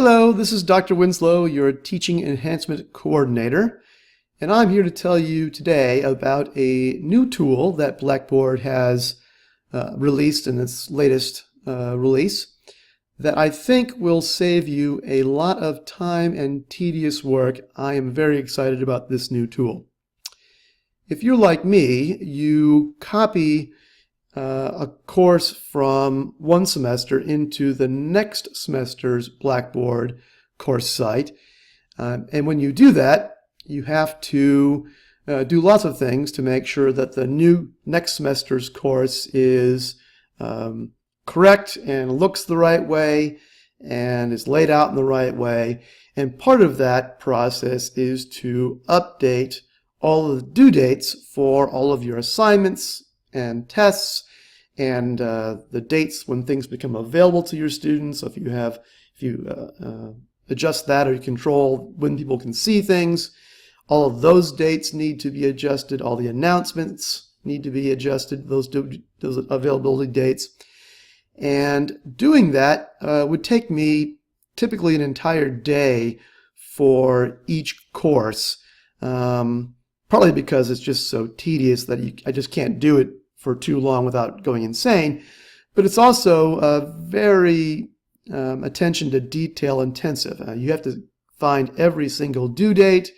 Hello, this is Dr. Winslow, your Teaching Enhancement Coordinator, and I'm here to tell you today about a new tool that Blackboard has released in its latest release that I think will save you a lot of time and tedious work. I am very excited about this new tool. If you're like me, you copy a course from one semester into the next semester's Blackboard course site. And when you do that, you have to do lots of things to make sure that the next semester's course is correct and looks the right way and is laid out in the right way. And part of that process is to update all of the due dates for all of your assignments and tests and the dates when things become available to your students. So if you adjust that or you control when people can see things, all of those dates need to be adjusted. All the announcements need to be adjusted, those availability dates. And doing that would take me typically an entire day for each course, partly because it's just so tedious that I just can't do it for too long without going insane. But it's also very attention to detail intensive. You have to find every single due date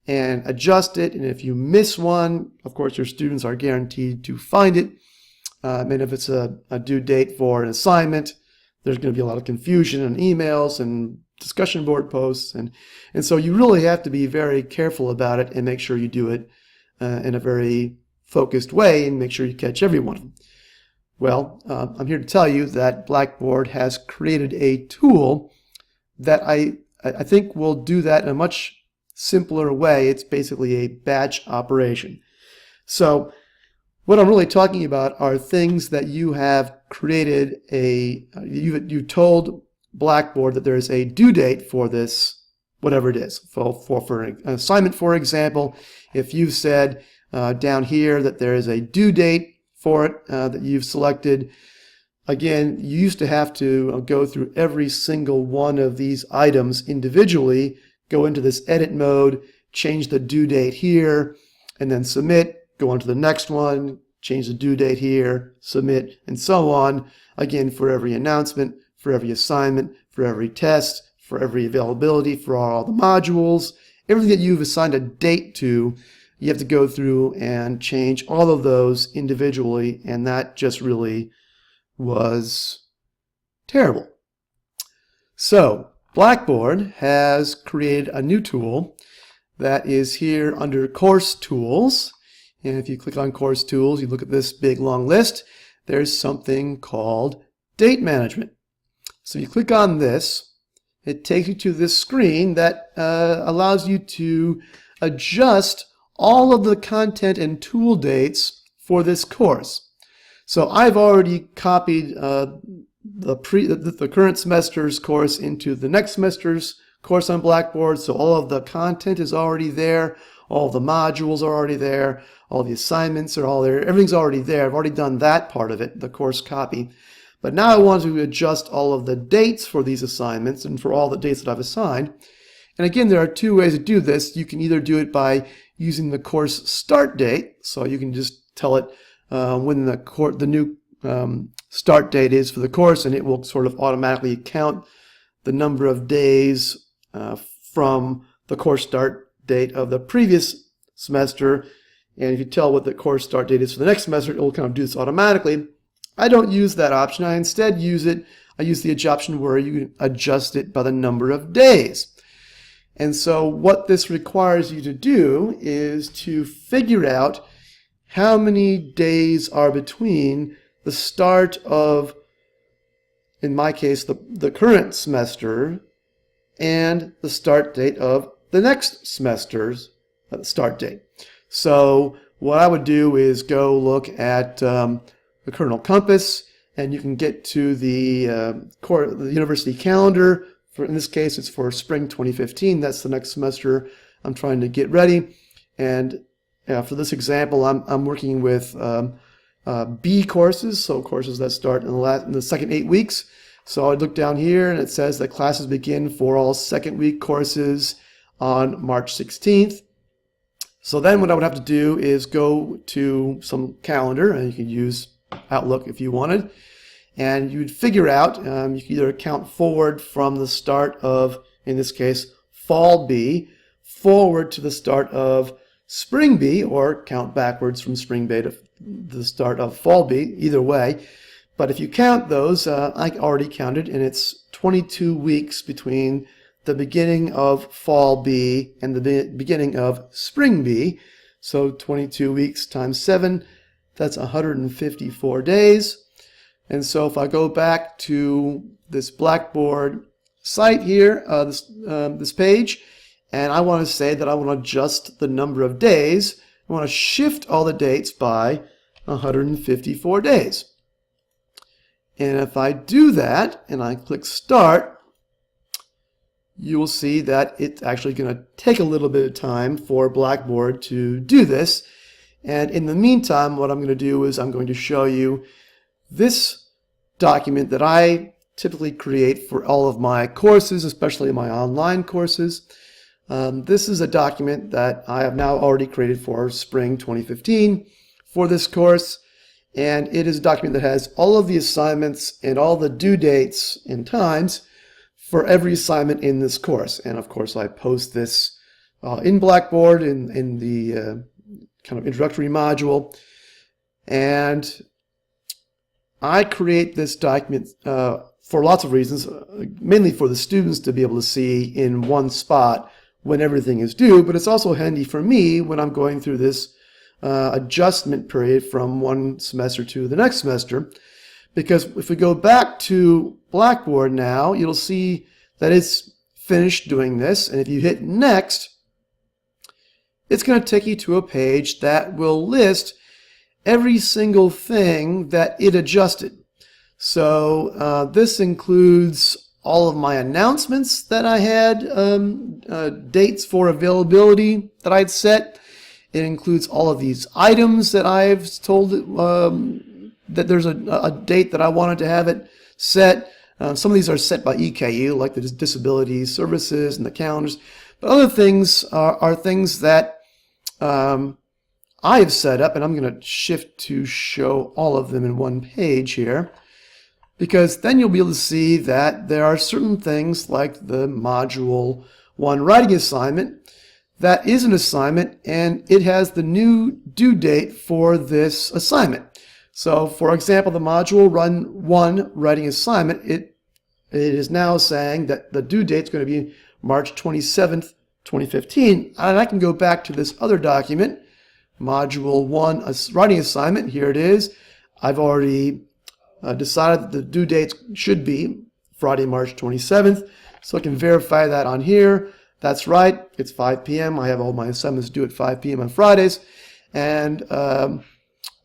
and adjust it, and if you miss one, of course your students are guaranteed to find it. And if it's a due date for an assignment, there's going to be a lot of confusion in emails and discussion board posts, and so you really have to be very careful about it and make sure you do it in a very focused way and make sure you catch every one of them. Well, I'm here to tell you that Blackboard has created a tool that I think will do that in a much simpler way. It's basically a batch operation. So what I'm really talking about are things that you have created you told Blackboard that there is a due date for this, whatever it is. For an assignment, for example, if you've said down here that there is a due date for it that you've selected. Again, you used to have to go through every single one of these items individually, go into this edit mode, change the due date here, and then submit, go on to the next one, change the due date here, submit, and so on. Again, for every announcement, for every assignment, for every test, for every availability, for all the modules, everything that you've assigned a date to, you have to go through and change all of those individually, and that just really was terrible. So Blackboard has created a new tool that is here under Course Tools, and if you click on Course Tools, you look at this big long list, there's something called Date Management. So you click on this, it takes you to this screen that allows you to adjust all of the content and tool dates for this course. So I've already copied the current semester's course into the next semester's course on Blackboard, so all of the content is already there, all the modules are already there, all the assignments are all there, everything's already there. I've already done that part of it, the course copy. But now I want to adjust all of the dates for these assignments and for all the dates that I've assigned. And again, there are two ways to do this. You can either do it by using the course start date, so you can just tell it when the new start date is for the course, and it will sort of automatically count the number of days from the course start date of the previous semester. And if you tell what the course start date is for the next semester, it will kind of do this automatically. I don't use that option. I instead use the option where you can adjust it by the number of days. And so what this requires you to do is to figure out how many days are between the start of, in my case, the current semester and the start date of the next semester's start date. So what I would do is go look at the Kernel Compass, and you can get to the university calendar. In this case, it's for spring 2015. That's the next semester I'm trying to get ready. And for this example, I'm working with B courses, so courses that start in the second 8 weeks. So I look down here and it says that classes begin for all second week courses on March 16th. So then what I would have to do is go to some calendar, and you could use Outlook if you wanted, and you'd figure out, you could either count forward from the start of, in this case, fall B, forward to the start of spring B, or count backwards from spring B to the start of fall B, either way. But if you count those, I already counted, and it's 22 weeks between the beginning of fall B and the beginning of spring B. So 22 weeks times 7, that's 154 days. And so if I go back to this Blackboard site here, this page, and I want to say that I want to adjust the number of days, I want to shift all the dates by 154 days. And if I do that and I click Start, you will see that it's actually going to take a little bit of time for Blackboard to do this. And in the meantime, what I'm going to do is I'm going to show you this document that I typically create for all of my courses, especially my online courses. This is a document that I have now already created for spring 2015 for this course. And it is a document that has all of the assignments and all the due dates and times for every assignment in this course. And of course I post this in Blackboard in the kind of introductory module. And I create this document for lots of reasons, mainly for the students to be able to see in one spot when everything is due, but it's also handy for me when I'm going through this adjustment period from one semester to the next semester. Because if we go back to Blackboard now, you'll see that it's finished doing this. And if you hit Next, it's going to take you to a page that will list every single thing that it adjusted. So this includes all of my announcements that I had, dates for availability that I'd set. It includes all of these items that I've told that there's a date that I wanted to have it set. Some of these are set by EKU, like the disability services and the calendars. But other things are things that I have set up, and I'm going to shift to show all of them in one page here, because then you'll be able to see that there are certain things like the Module 1 writing assignment that is an assignment, and it has the new due date for this assignment. So, for example, the Module 1 writing assignment, it is now saying that the due date is going to be March 27th, 2015. And I can go back to this other document, Module 1 writing assignment. Here it is. I've already decided that the due date should be Friday, March 27th. So I can verify that on here. That's right. It's 5 p.m. I have all my assignments due at 5 p.m. on Fridays. And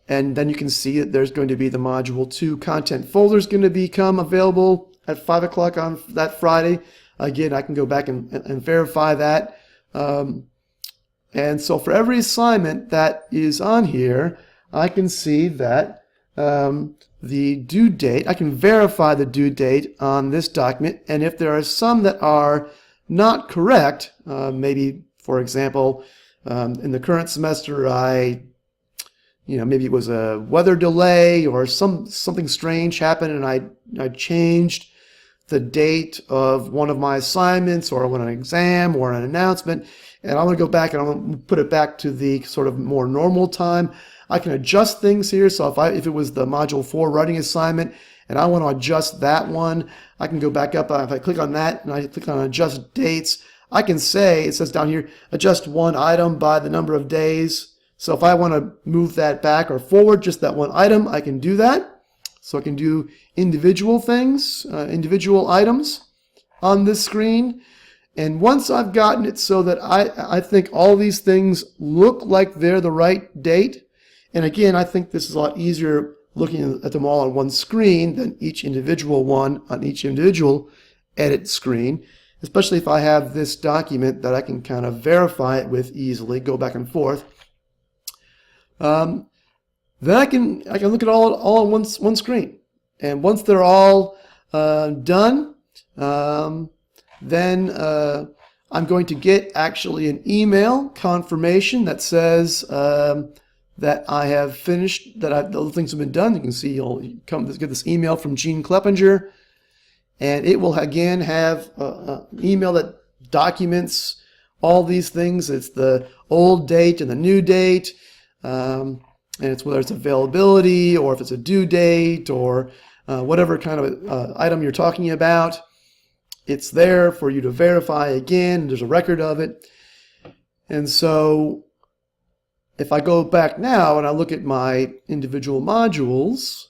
then you can see that there's going to be the Module 2 content folder is going to become available at 5 o'clock on that Friday. Again, I can go back and verify that. And so for every assignment that is on here, I can see that the due date, I can verify the due date on this document. And if there are some that are not correct, maybe, for example, in the current semester, maybe it was a weather delay or something strange happened, and I changed the date of one of my assignments or an exam or an announcement, and I'm going to go back and I'm going to put it back to the sort of more normal time. I can adjust things here. So if it was the Module 4 writing assignment and I want to adjust that one, I can go back up. If I click on that and I click on adjust dates, I can say, it says down here, adjust one item by the number of days. So if I want to move that back or forward, just that one item, I can do that. So I can do individual things, individual items on this screen. And once I've gotten it so that I think all these things look like they're the right date, and again, I think this is a lot easier looking at them all on one screen than each individual one on each individual edit screen, especially if I have this document that I can kind of verify it with easily, go back and forth. Then I can look at all on one screen. And once they're all done, then I'm going to get actually an email confirmation that says that I have finished, that the things have been done. You can see you'll get this email from Gene Kleppinger, and it will again have an email that documents all these things. It's the old date and the new date, and it's whether it's availability or if it's a due date or whatever kind of item you're talking about. It's there for you to verify again. There's a record of it. And so if I go back now and I look at my individual modules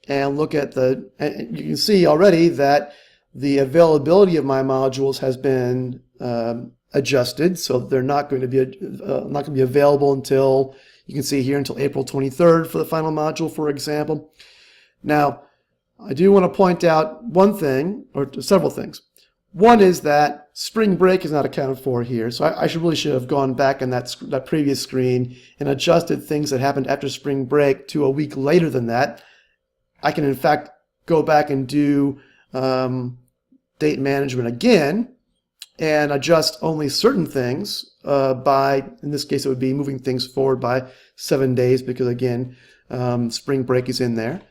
and look at you can see already that the availability of my modules has been adjusted, so they're not going to be available until, you can see here, until April 23rd for the final module, for example. Now, I do want to point out one thing, or several things. One is that spring break is not accounted for here, so I should have gone back in that previous screen and adjusted things that happened after spring break to a week later than that. I can in fact go back and do date management again and adjust only certain things by, in this case it would be moving things forward by 7 days, because again spring break is in there.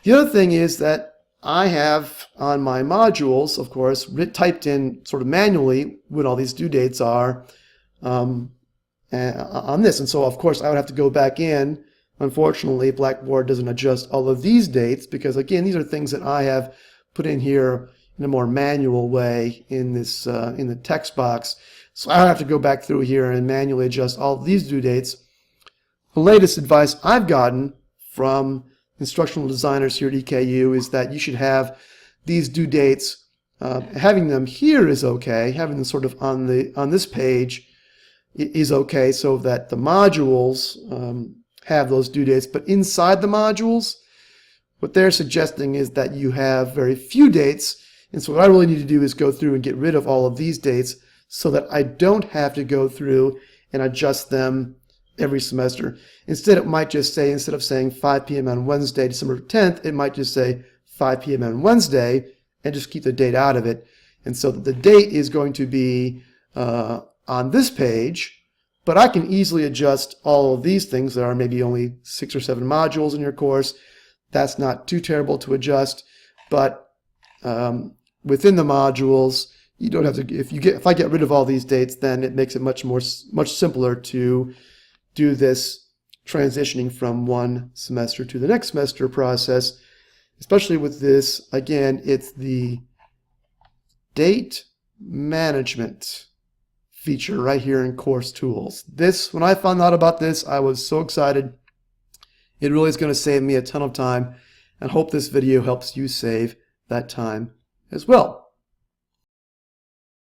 The other thing is that I have on my modules, of course, typed in sort of manually what all these due dates are on this. And so, of course, I would have to go back in. Unfortunately, Blackboard doesn't adjust all of these dates because, again, these are things that I have put in here in a more manual way in this in the text box. So I have to go back through here and manually adjust all of these due dates. The latest advice I've gotten from instructional designers here at EKU is that you should have these due dates, having them here is okay, having them sort of on this page is okay, so that the modules have those due dates. But inside the modules, what they're suggesting is that you have very few dates, and so what I really need to do is go through and get rid of all of these dates so that I don't have to go through and adjust them every semester. Instead, it might just say, instead of saying 5 p.m. on Wednesday, December 10th, it might just say 5 p.m. on Wednesday and just keep the date out of it. And so the date is going to be on this page, but I can easily adjust all of these things. There are maybe only 6 or 7 modules in your course. That's not too terrible to adjust, but within the modules, you don't have to, if I get rid of all these dates, then it makes it much simpler to do this transitioning from one semester to the next semester process, especially with this. Again, it's the date management feature right here in Course Tools. This, when I found out about this, I was so excited. It really is going to save me a ton of time, and hope this video helps you save that time as well.